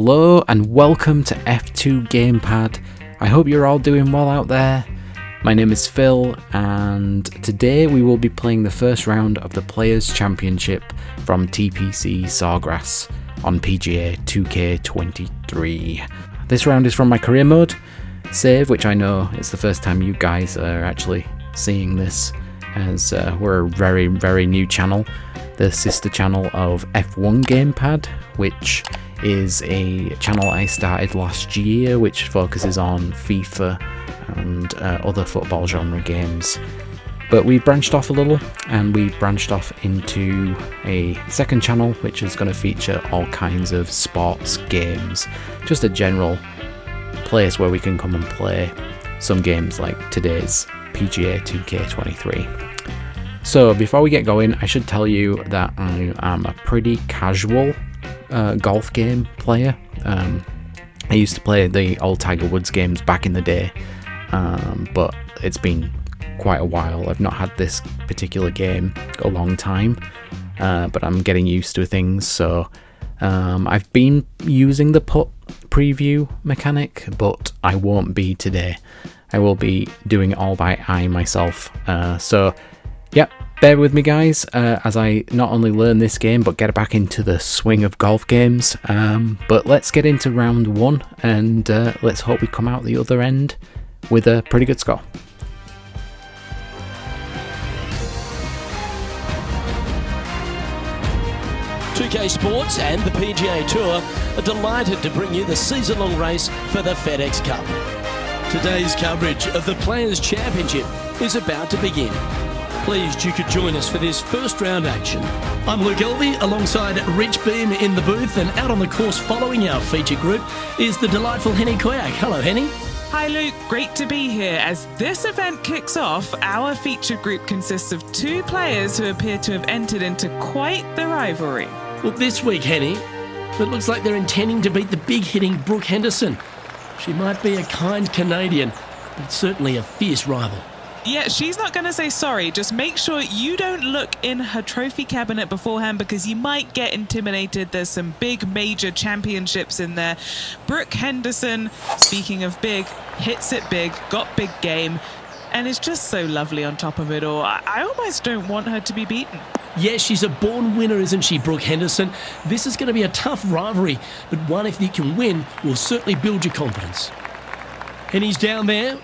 Hello and welcome to F2 Gamepad. I hope you're all doing well out there. My name is Phil and today we will be playing the first round of the Players' Championship from TPC Sawgrass on PGA 2K23. This round is from my career mode save, which I know is the first time you guys are actually seeing this, as we're a very, very new channel, the sister channel of F1 Gamepad, which is a channel I started last year which focuses on FIFA and other football genre games. But we branched off a little and we branched off into a second channel which is going to feature all kinds of sports games, just a general place where we can come and play some games like today's PGA 2K23. So before we get going, I should tell you that I am a pretty casual golf game player. I used to play the old Tiger Woods games back in the day, but it's been quite a while. I've not had this particular game a long time, but I'm getting used to things. So I've been using the putt preview mechanic, but I won't be today. I will be doing it all by eye myself. So yeah, bear with me guys as I not only learn this game but get back into the swing of golf games. But let's get into round one and let's hope we come out the other end with a pretty good score. PGA Sports and the PGA Tour are delighted to bring you the season-long race for the FedEx Cup. Today's coverage of the Players' Championship is about to begin. Pleased you could join us for this first round action. I'm Luke Elvey alongside Rich Beam in the booth, and out on the course following our feature group is the delightful Henny Koyak. Hello Henny. Hi Luke, great to be here. As this event kicks off, our feature group consists of two players who appear to have entered into quite the rivalry. Well, this week, Henny, it looks like they're intending to beat the big-hitting Brooke Henderson. She might be a kind Canadian, but certainly a fierce rival. Yeah, she's not going to say sorry. Just make sure you don't look in her trophy cabinet beforehand because you might get intimidated. There's some big major championships in there. Brooke Henderson, speaking of big, hits it big, got big game, and is just so lovely on top of it all. I almost don't want her to be beaten. Yes, she's a born winner, isn't she, Brooke Henderson? This is going to be a tough rivalry, but one if you can win will certainly build your confidence. And he's down there.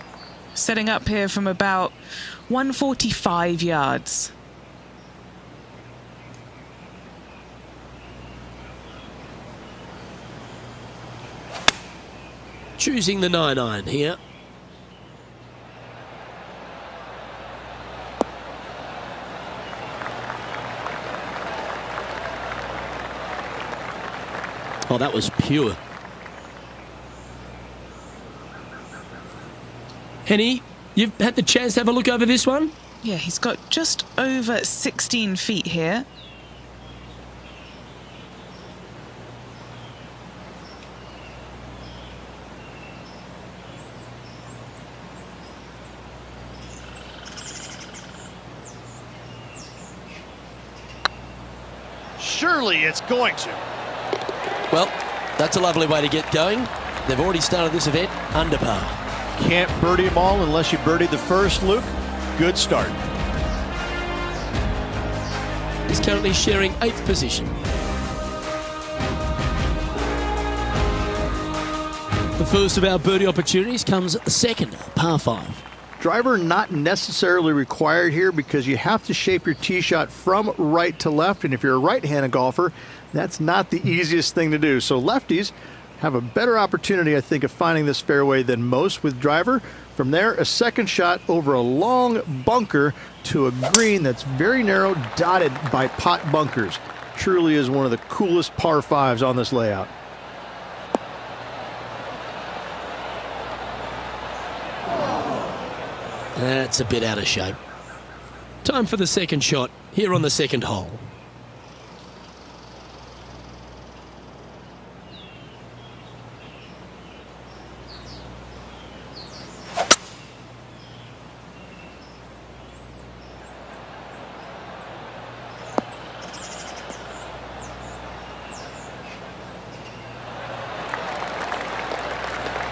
Setting up here from about 145 yards. Choosing the 9-iron here. Oh, that was pure. Henny, you've had the chance to have a look over this one? Yeah, he's got just over 16 feet here. Surely it's going to. Well, that's a lovely way to get going. They've already started this event under par. Can't birdie them all unless you birdie the first, Luke. Good start. He's currently sharing 8th position. The first of our birdie opportunities comes second, par 5. Driver not necessarily required here because you have to shape your tee shot from right to left, and if you're a right-handed golfer, that's not the easiest thing to do. So lefties have a better opportunity, I think, of finding this fairway than most with driver. From there, a second shot over a long bunker to a green that's very narrow, dotted by pot bunkers. Truly is one of the coolest par 5s on this layout. That's a bit out of shape. Time for the second shot here on the second hole.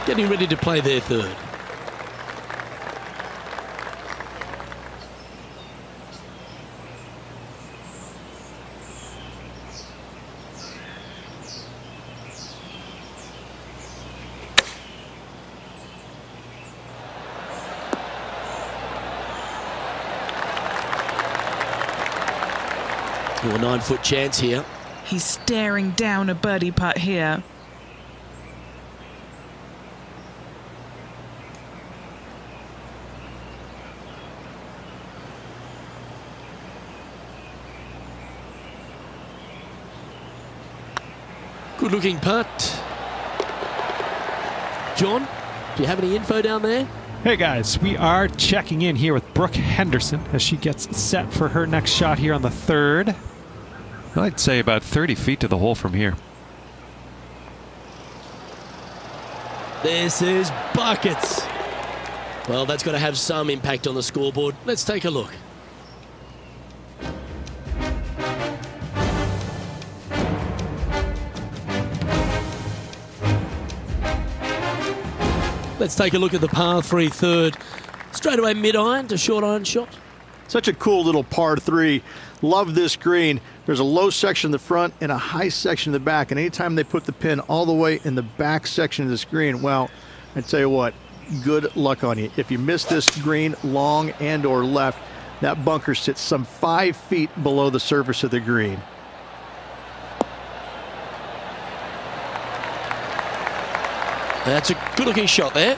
getting ready to play their third. A 9-foot chance here. He's staring down a birdie putt here. Good looking putt. John, do you have any info down there? Hey guys, we are checking in here with Brooke Henderson as she gets set for her next shot here on the third. I'd say about 30 feet to the hole from here. This is buckets. Well, that's got to have some impact on the scoreboard. Let's take a look. Let's take a look at the par 3 third. Straight away mid-iron to short iron shot. Such a cool little par 3. Love this green. There's a low section in the front and a high section in the back. And anytime they put the pin all the way in the back section of this green, well, I tell you what, good luck on you. If you miss this green long and or left, that bunker sits some 5 feet below the surface of the green. That's a good looking shot there.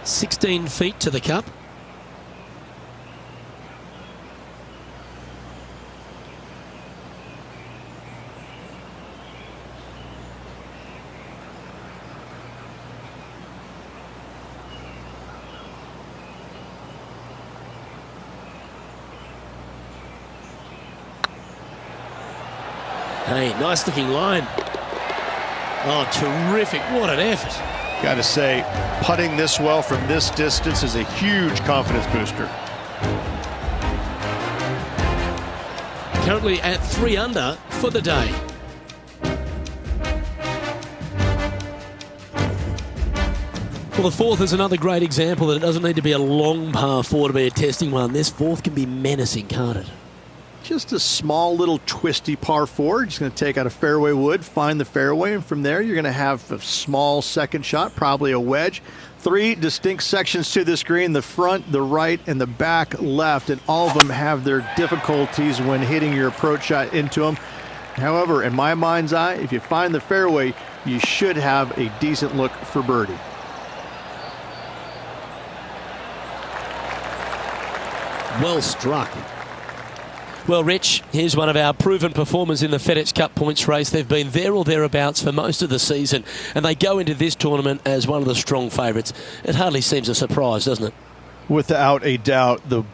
16 feet to the cup. Hey, nice looking line. Oh, terrific. What an effort. Got to say, putting this well from this distance is a huge confidence booster. Currently at 3 under for the day. Well, the fourth is another great example that it doesn't need to be a long par 4 to be a testing one. This fourth can be menacing, can't it? Just a small little twisty par 4. Just going to take out a fairway wood, find the fairway, and from there you're going to have a small second shot, probably a wedge. 3 distinct sections to this green, the front, the right, and the back left, and all of them have their difficulties when hitting your approach shot into them. However, in my mind's eye, if you find the fairway, you should have a decent look for birdie. Well struck. Well, Rich, here's one of our proven performers in the FedEx Cup points race. They've been there or thereabouts for most of the season, and they go into this tournament as one of the strong favourites. It hardly seems a surprise, doesn't it? Without a doubt, the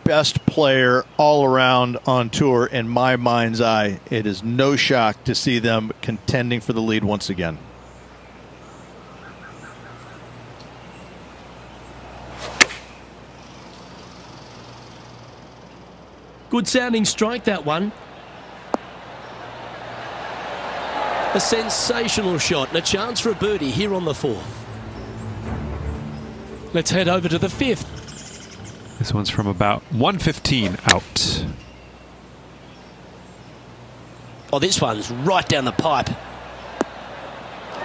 best player all around on tour in my mind's eye. It is no shock to see them contending for the lead once again. Good sounding strike, that one. A sensational shot and a chance for a birdie here on the fourth. Let's head over to the fifth. This one's from about 115 out. Oh, this one's right down the pipe.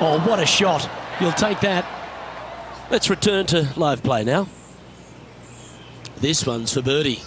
Oh, what a shot. You'll take that. Let's return to live play now. This one's for birdie.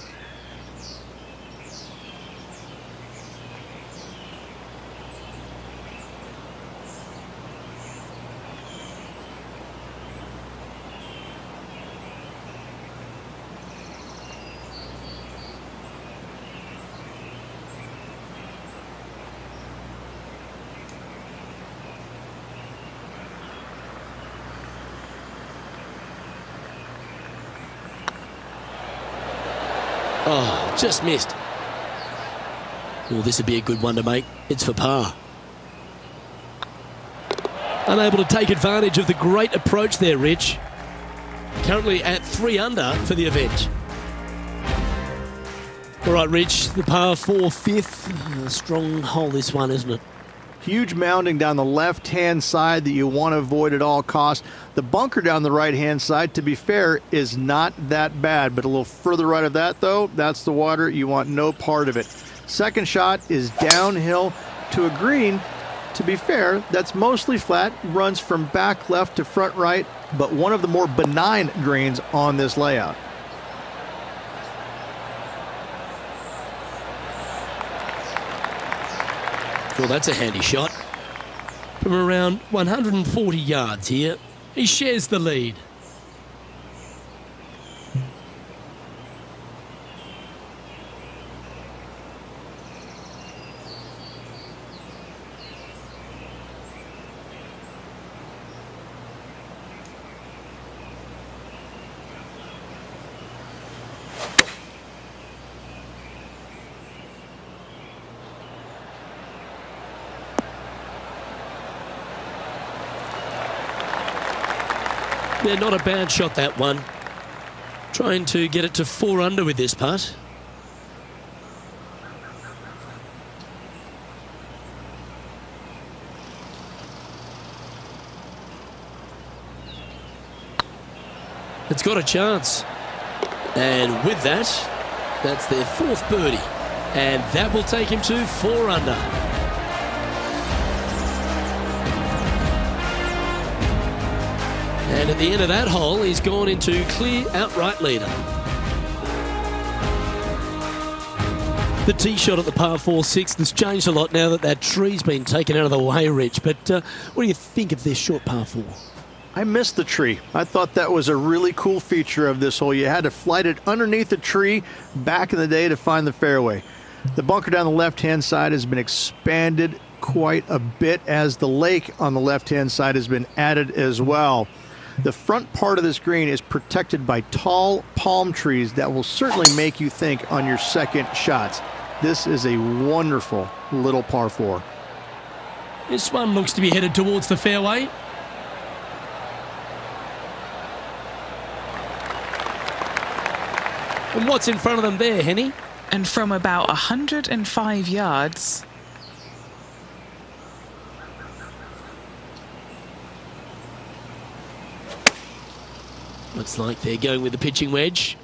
Oh, just missed. Well, this would be a good one to make. It's for par. Unable to take advantage of the great approach there, Rich. Currently at 3 under for the event. All right, Rich, the par 4 fifth. A strong hole, this one, isn't it? Huge mounding down the left-hand side that you want to avoid at all costs. The bunker down the right-hand side, to be fair, is not that bad, but a little further right of that, though, that's the water. You want no part of it. Second shot is downhill to a green. To be fair, that's mostly flat, runs from back left to front right, but one of the more benign greens on this layout. Well, that's a handy shot. From around 140 yards here, he shares the lead. Yeah, not a bad shot, that one. Trying to get it to 4 under with this putt. It's got a chance. And with that, that's their 4th birdie. And that will take him to 4 under. And at the end of that hole, he's gone into clear outright leader. The tee shot at the par 4 6th has changed a lot now that that tree's been taken out of the way, Rich. But what do you think of this short par 4? I missed the tree. I thought that was a really cool feature of this hole. You had to flight it underneath the tree back in the day to find the fairway. The bunker down the left-hand side has been expanded quite a bit as the lake on the left-hand side has been added as well. The front part of this green is protected by tall palm trees that will certainly make you think on your second shots. This is a wonderful little par 4. This one looks to be headed towards the fairway. And what's in front of them there, Henny? And from about 105 yards, looks like they're going with the pitching wedge.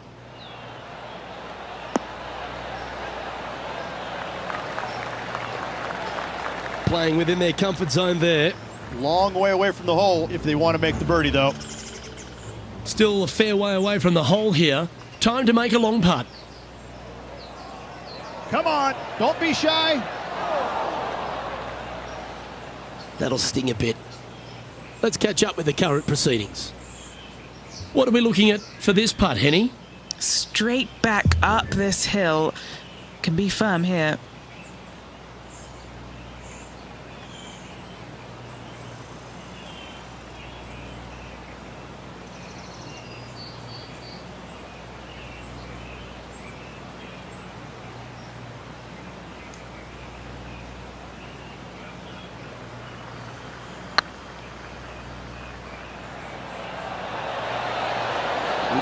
Playing within their comfort zone there. Long way away from the hole if they want to make the birdie, though. Still a fair way away from the hole here. Time to make a long putt. Come on, don't be shy. That'll sting a bit. Let's catch up with the current proceedings. What are we looking at for this putt, Henny? straight back up this hill. Can be firm here.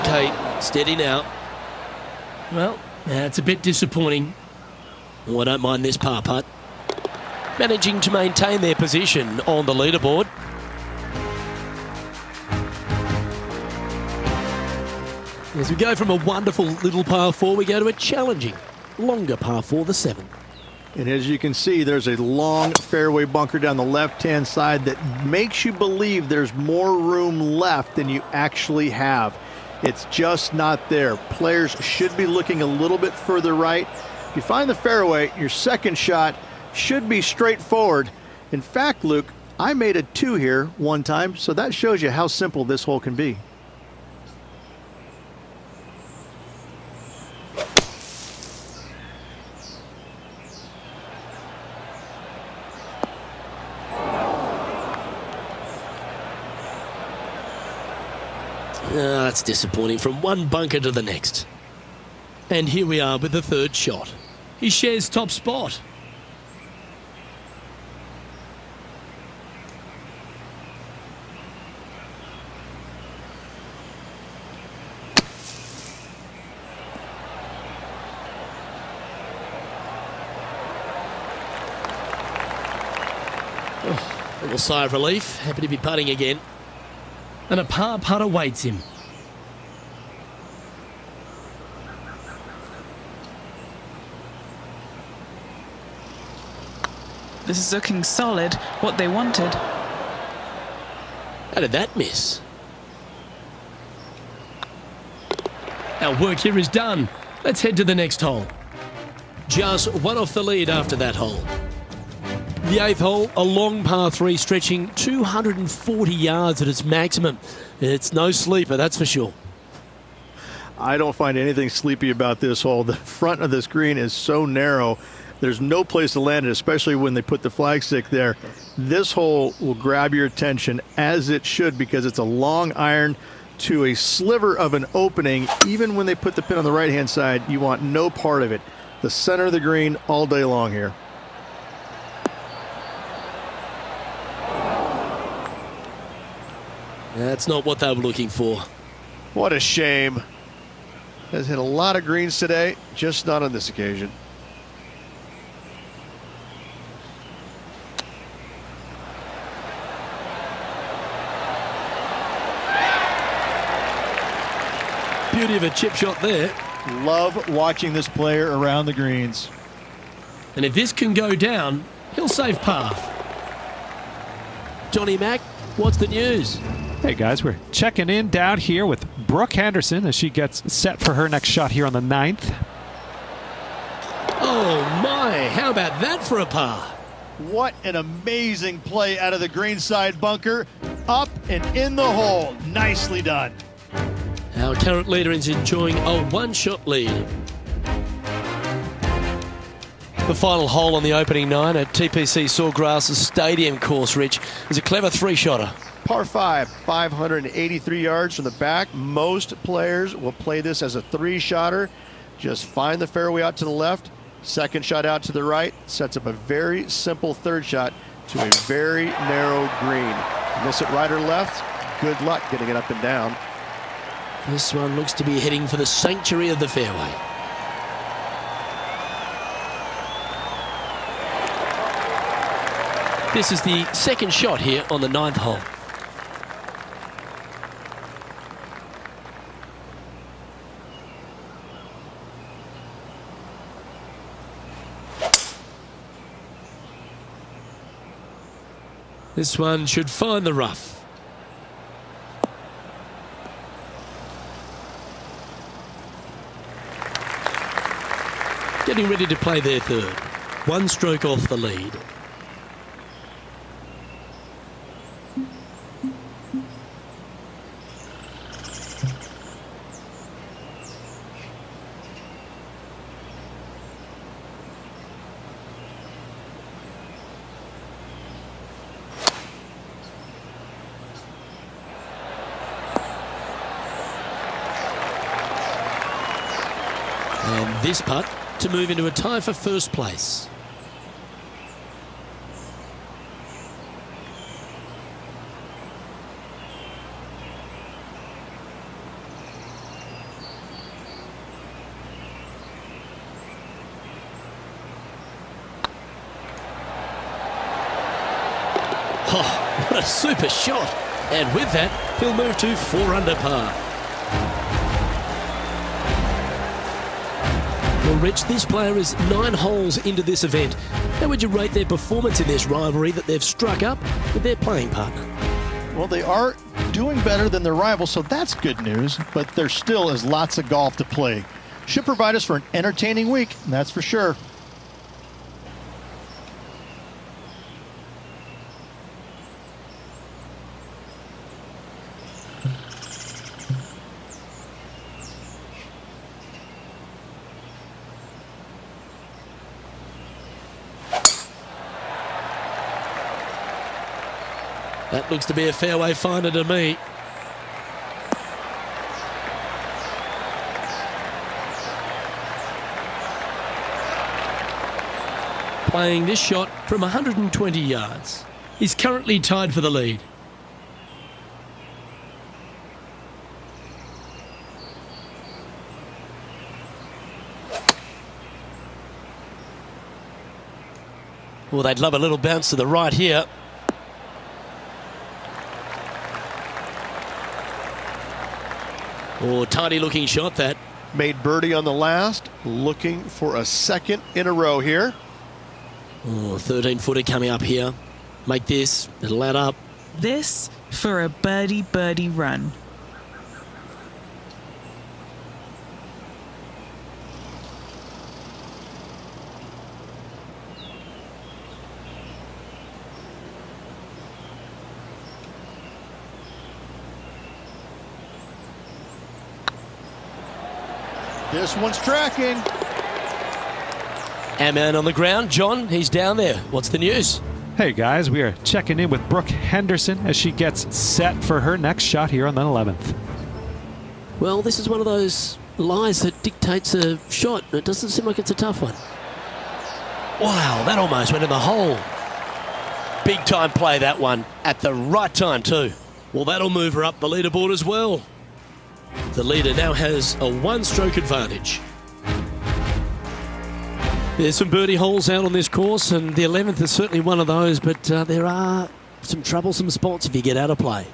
Okay, steady now. Well, that's a bit disappointing. Oh, I don't mind this par putt. Managing to maintain their position on the leaderboard. As we go from a wonderful little par 4, we go to a challenging, longer par 4, the 7th. And as you can see, there's a long fairway bunker down the left-hand side that makes you believe there's more room left than you actually have. It's just not there. Players should be looking a little bit further right. If you find the fairway, your second shot should be straightforward. In fact, Luke, I made a 2 here one time, so that shows you how simple this hole can be. That's disappointing from one bunker to the next. And here we are with the third shot. He shares top spot. Little sigh of relief, happy to be putting again. And a par putt awaits him. This is looking solid, what they wanted. How did that miss? Our work here is done. Let's head to the next hole. Just one off the lead after that hole. The 8th hole, a long par 3 stretching 240 yards at its maximum. It's no sleeper, that's for sure. I don't find anything sleepy about this hole. The front of this green is so narrow. There's no place to land it, especially when they put the flagstick there. This hole will grab your attention, as it should, because it's a long iron to a sliver of an opening. Even when they put the pin on the right-hand side, you want no part of it. The center of the green all day long here. That's not what they were looking for. What a shame. Has hit a lot of greens today, just not on this occasion. Beauty of a chip shot there. Love watching this player around the greens. And if this can go down, he'll save par. Johnny Mack, what's the news? Hey guys, we're checking in down here with Brooke Henderson as she gets set for her next shot here on the 9th. Oh my, how about that for a par? What an amazing play out of the greenside bunker. Up and in the hole. Nicely done. Our current leader is enjoying a one-shot lead. The final hole on the opening 9 at TPC Sawgrass Stadium course, Rich, is a clever 3-shotter. Par 5, 583 yards from the back. Most players will play this as a 3-shotter. Just find the fairway out to the left, second shot out to the right, sets up a very simple 3rd shot to a very narrow green. Miss it right or left, good luck getting it up and down. This one looks to be heading for the sanctuary of the fairway. This is the second shot here on the 9th hole. This one should find the rough. Getting ready to play their 3rd. 1 stroke off the lead. And this putt to move into a tie for 1st place. Oh, what a super shot. And with that, he'll move to 4 under par. Well, Rich, this player is 9 holes into this event. How would you rate their performance in this rivalry that they've struck up with their playing partner? Well, they are doing better than their rivals, so that's good news, but there still is lots of golf to play. Should provide us for an entertaining week, that's for sure. That looks to be a fairway finder to me. Playing this shot from 120 yards. He's currently tied for the lead. Well, they'd love a little bounce to the right here. Oh, tidy looking shot that. Made birdie on the last, looking for a second in a row here. Oh, 13-footer coming up here. Make this, it'll add up. This for a birdie run. This one's tracking. Our man on the ground, John, he's down there. What's the news? Hey guys, we are checking in with Brooke Henderson as she gets set for her next shot here on the 11th. Well, this is one of those lies that dictates a shot. It doesn't seem like it's a tough one. Wow, that almost went in the hole. Big time play, that one. At the right time, too. Well, that'll move her up the leaderboard as well. The leader now has a one-stroke advantage. There's some birdie holes out on this course, and the 11th is certainly one of those, but there are some troublesome spots if you get out of play.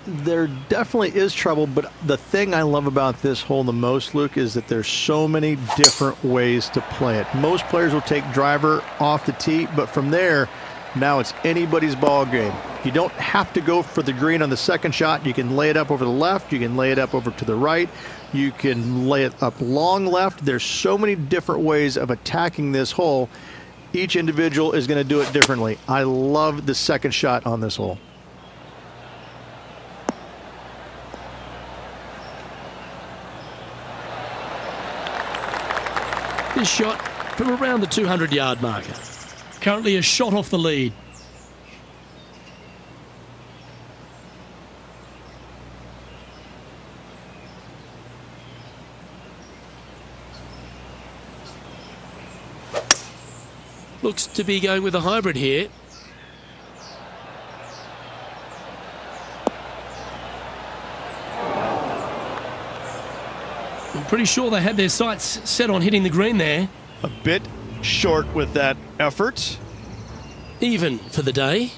There definitely is trouble, but the thing I love about this hole the most, Luke, is that there's so many different ways to play it. Most players will take driver off the tee, but from there, now it's anybody's ball game. You don't have to go for the green on the second shot. You can lay it up over the left. You can lay it up over to the right. You can lay it up long left. There's so many different ways of attacking this hole. Each individual is going to do it differently. I love the second shot on this hole. This shot from around the 200-yard marker. Currently a shot off the lead. Looks to be going with a hybrid here. I'm pretty sure they had their sights set on hitting the green there. A bit short with that effort. Even for the day.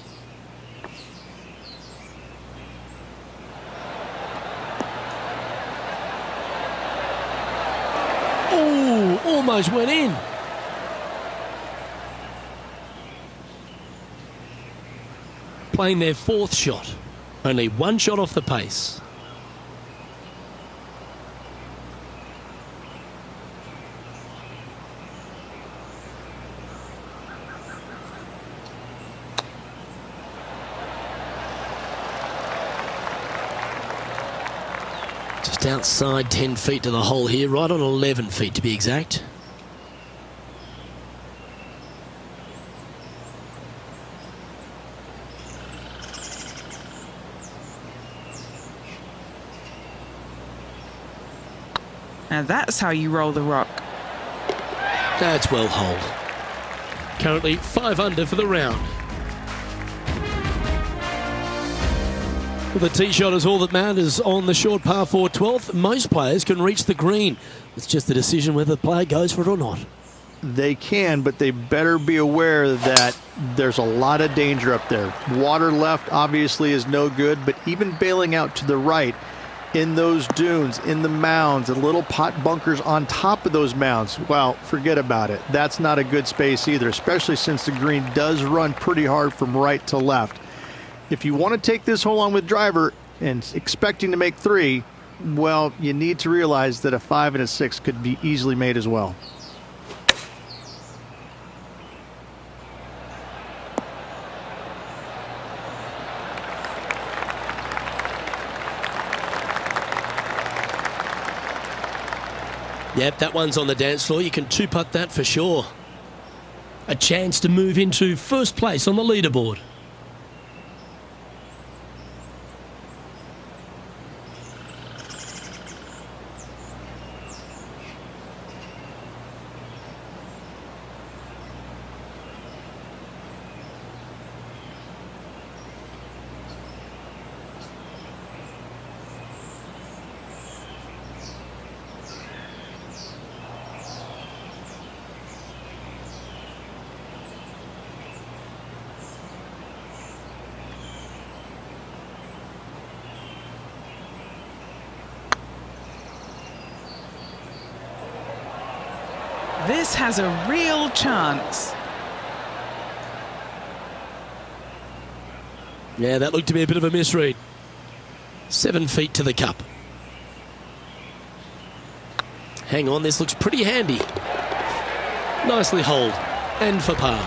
Oh, almost went in. Playing their fourth shot. Only one shot off the pace. Just outside 10 feet to the hole here, right on 11 feet to be exact. Now that's how you roll the rock. That's well holed. Currently 5 under for the round. Well, the tee shot is all that matters on the short par 4 12th. Most players can reach the green. It's just a decision whether the player goes for it or not. They can, but they better be aware that there's a lot of danger up there. Water left obviously is no good, but even bailing out to the right in those dunes, in the mounds, and little pot bunkers on top of those mounds, well, forget about it. That's not a good space either, especially since the green does run pretty hard from right to left. If you want to take this hole on with driver and expecting to make 3, well, you need to realize that a 5 and a 6 could be easily made as well. Yep, that one's on the dance floor. You can 2-putt that for sure. A chance to move into first place on the leaderboard. This has a real chance. Yeah, that looked to be a bit of a misread. 7 feet to the cup. Hang on, this looks pretty handy. Nicely holed. And for par.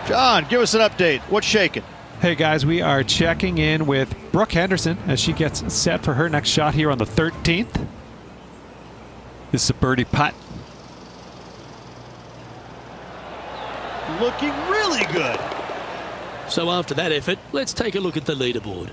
John, give us an update. What's shaking? Hey guys, we are checking in with Brooke Henderson as she gets set for her next shot here on the 13th. This is a birdie putt. Looking really good. So after that effort, let's take a look at the leaderboard.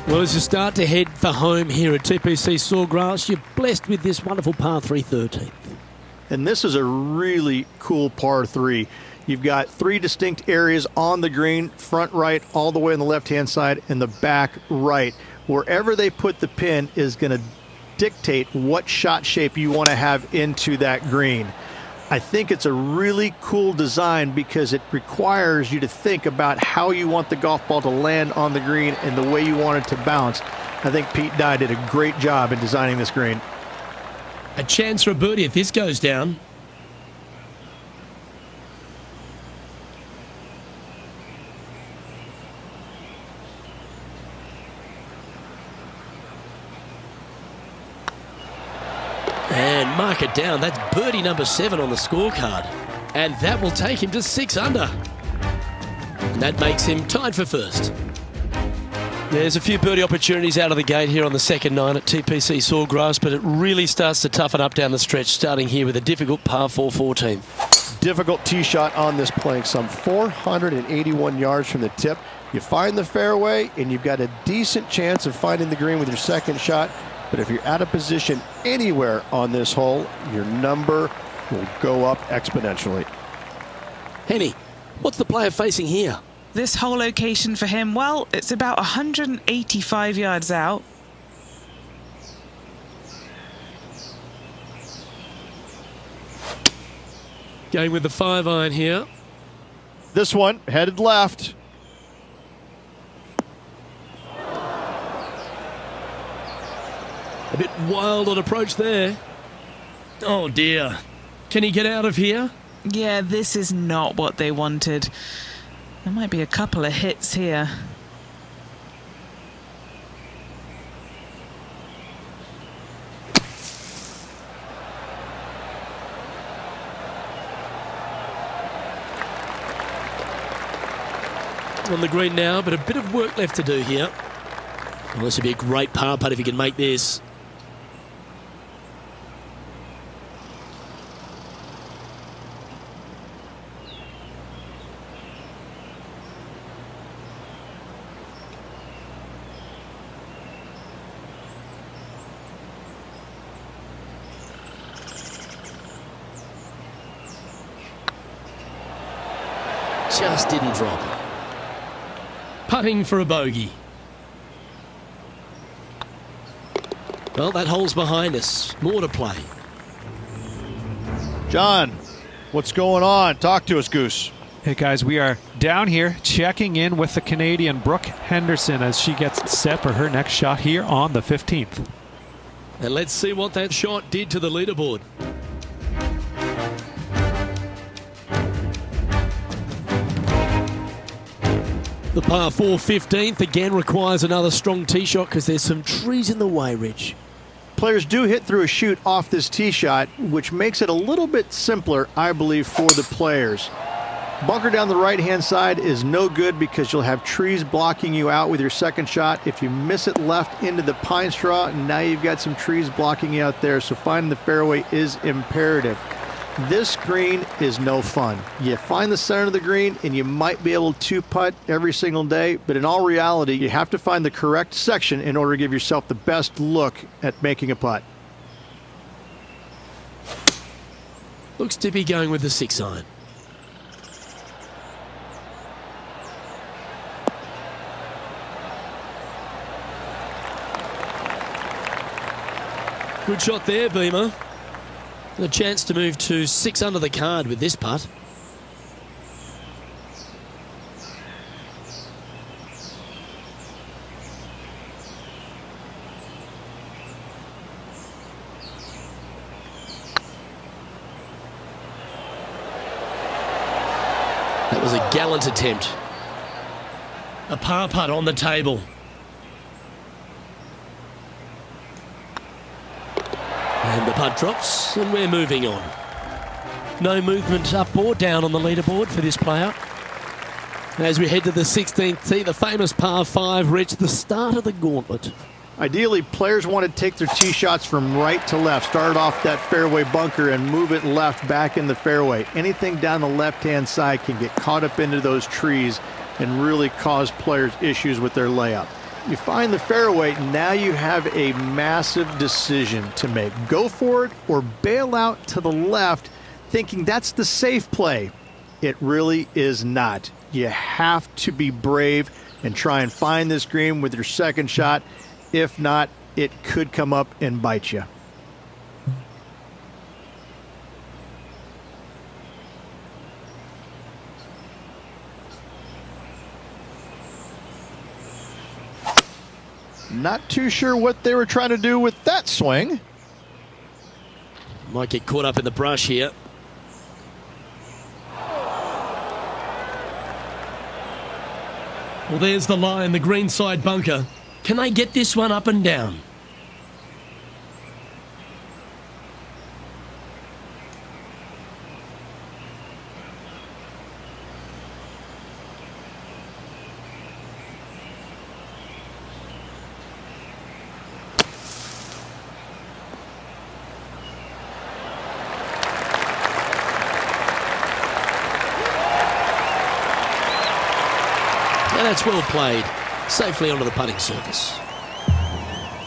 Well, as you start to head for home here at TPC Sawgrass, you're blessed with this wonderful par 3 13th. And this is a really cool par 3. You've got 3 distinct areas on the green, front right, all the way on the left-hand side, and the back right. Wherever they put the pin is going to dictate what shot shape you want to have into that green. I think it's a really cool design because it requires you to think about how you want the golf ball to land on the green and the way you want it to bounce. I think Pete Dye did a great job in designing this green. A chance for a birdie if this goes down. And mark it down. That's birdie number 7 on the scorecard. And that will take him to 6 under. And that makes him tied for first. There's a few birdie opportunities out of the gate here on the second 9 at TPC Sawgrass, but it really starts to toughen up down the stretch, starting here with a difficult par 4 14th. Difficult tee shot on this playing some 481 yards from the tip. You find the fairway, and you've got a decent chance of finding the green with your second shot. But if you're out of position anywhere on this hole, your number will go up exponentially. Henny, what's the player facing here? This whole location for him, well, it's about 185 yards out. Going with the 5-iron here. This one headed left. A bit wild on approach there. Oh dear. Can he get out of here? Yeah, this is not what they wanted. There might be a couple of hits here. On the green now, but a bit of work left to do here. Well, this would be a great par putt if he can make this. Just didn't drop. Putting for a bogey. Well, that hole's behind us. More to play. John, what's going on? Talk to us, Goose. Hey guys, we are down here checking in with the Canadian Brooke Henderson as she gets set for her next shot here on the 15th. And let's see what that shot did to the leaderboard. The par 4 15th again requires another strong tee shot because there's some trees in the way, Rich. Players do hit through a chute off this tee shot, which makes it a little bit simpler, I believe, for the players. Bunker down the right-hand side is no good because you'll have trees blocking you out with your second shot. If you miss it left into the pine straw, now you've got some trees blocking you out there, so finding the fairway is imperative. This green is no fun. You find the center of the green and you might be able to putt every single day, but in all reality, you have to find the correct section in order to give yourself the best look at making a putt. Looks to be going with the 6-iron. Good shot there, Beamer. And a chance to move to 6 under the card with this putt. That was a gallant attempt. A par putt on the table. And the putt drops, and we're moving on. No movement up or down on the leaderboard for this player. As we head to the 16th tee, the famous par 5 reached the start of the gauntlet. Ideally, players want to take their tee shots from right to left, start off that fairway bunker and move it left back in the fairway. Anything down the left-hand side can get caught up into those trees and really cause players issues with their layup. You find the fairway, now you have a massive decision to make. Go for it or bail out to the left, thinking that's the safe play. It really is not. You have to be brave and try and find this green with your second shot. If not, it could come up and bite you. Not too sure what they were trying to do with that swing. Might get caught up in the brush here. Well, there's the line, the greenside bunker. Can they get this one up and down? And that's well played. Safely onto the putting surface.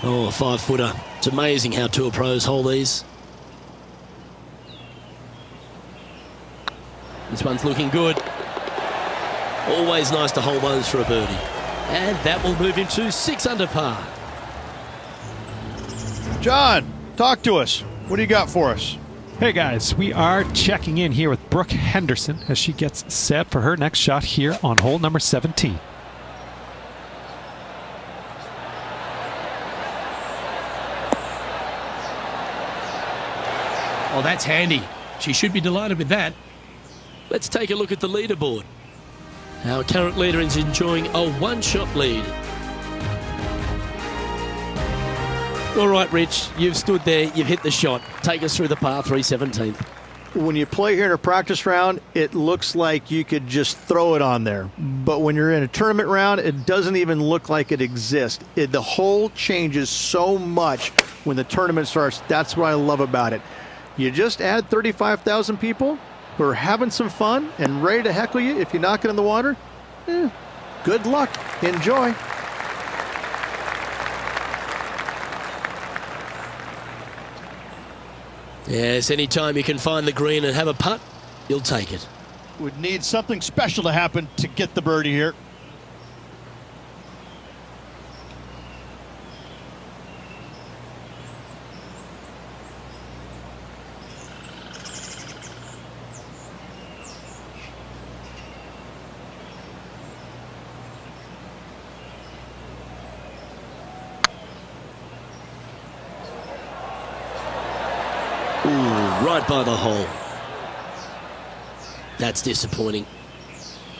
Oh, a 5-footer. It's amazing how tour pros hold these. This one's looking good. Always nice to hold those for a birdie. And that will move him to 6 under par. John, talk to us. What do you got for us? Hey guys, we are checking in here with Brooke Henderson as she gets set for her next shot here on hole number 17. Oh, that's handy. She should be delighted with that. Let's take a look at the leaderboard. Our current leader is enjoying a one-shot lead. All right, Rich, you've stood there, you've hit the shot. Take us through the par 3 17th. When you play here in a practice round, it looks like you could just throw it on there. But when you're in a tournament round, it doesn't even look like it exists. The hole changes so much when the tournament starts. That's what I love about it. You just add 35,000 people who are having some fun and ready to heckle you if you knock it in the water. Good luck. Enjoy. Yes, anytime you can find the green and have a putt, you'll take it. Would need something special to happen to get the birdie here. Right by the hole. That's disappointing.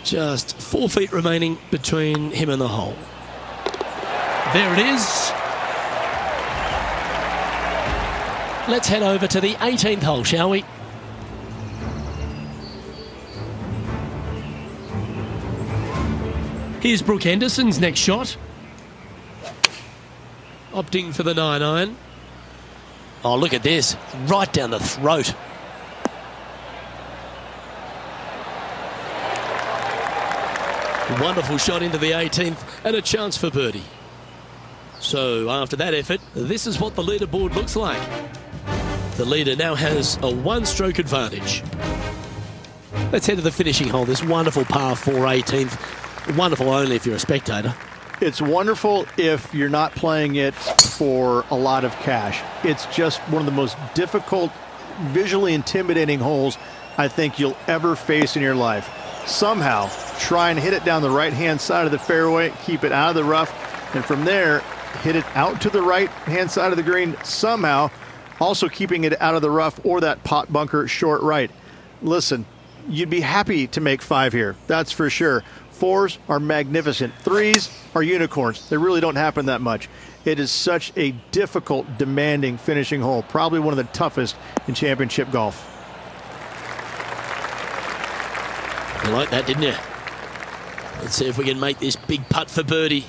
Just 4 feet remaining between him and the hole. There it is. Let's head over to the 18th hole, shall we? Here's Brooke Henderson's next shot. Opting for the 9-iron. Oh, look at this. Right down the throat. Wonderful shot into the 18th and a chance for birdie. So after that effort, this is what the leaderboard looks like. The leader now has a 1-stroke advantage. Let's head to the finishing hole. This wonderful par 4 18th. Wonderful only if you're a spectator. It's wonderful if you're not playing it for a lot of cash. It's just one of the most difficult, visually intimidating holes I think you'll ever face in your life. Somehow, try and hit it down the right-hand side of the fairway, keep it out of the rough, and from there, hit it out to the right-hand side of the green somehow, also keeping it out of the rough or that pot bunker short right. Listen, you'd be happy to make 5 here. That's for sure. 4s are magnificent. 3s are unicorns. They really don't happen that much. It is such a difficult, demanding finishing hole. Probably one of the toughest in championship golf. You like that, didn't you? Let's see if we can make this big putt for birdie.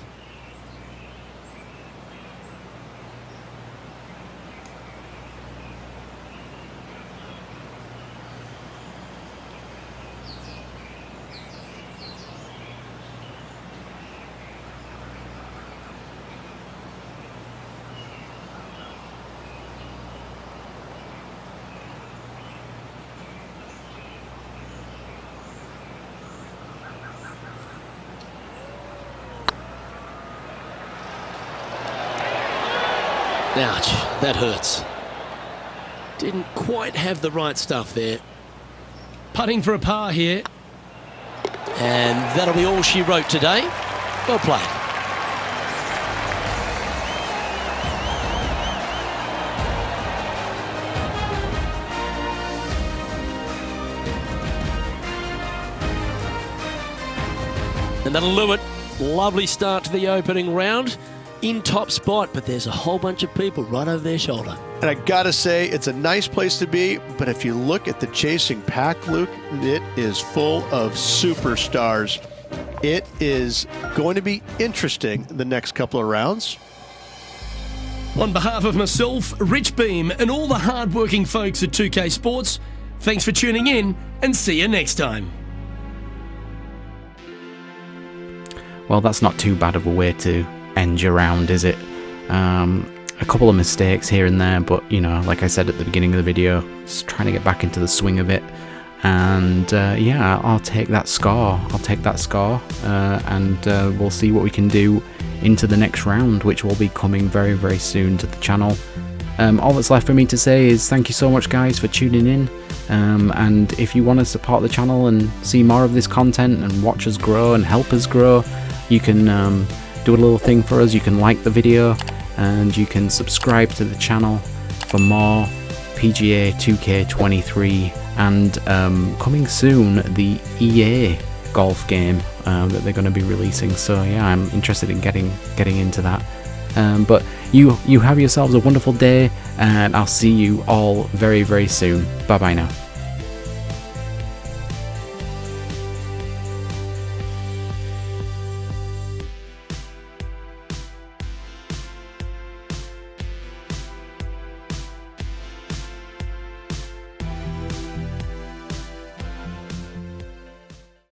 Ouch, that hurts. Didn't quite have the right stuff there. Putting for a par here. And that'll be all she wrote today. Well played. And that'll do it. Lovely start to the opening round. In top spot, but there's a whole bunch of people right over their shoulder. And I gotta say, it's a nice place to be, but if you look at the chasing pack, Luke, it is full of superstars. It is going to be interesting the next couple of rounds. On behalf of myself, Rich Beam, and all the hard-working folks at 2K Sports, thanks for tuning in, and see you next time. Well, that's not too bad of a way to end your round, is it? A couple of mistakes here and there, but you know, like I said at the beginning of the video, just trying to get back into the swing of it. And yeah, I'll take that score. And we'll see what we can do into the next round, which will be coming very, very soon to the channel. All that's left for me to say is thank you so much, guys, for tuning in. And if you want to support the channel and see more of this content and watch us grow and help us grow, you can do a little thing for us. You can like the video and you can subscribe to the channel for more PGA 2K23 and coming soon the EA golf game that they're going to be releasing. So yeah, I'm interested in getting into that. But you have yourselves a wonderful day, and I'll see you all very, very soon. Bye bye now.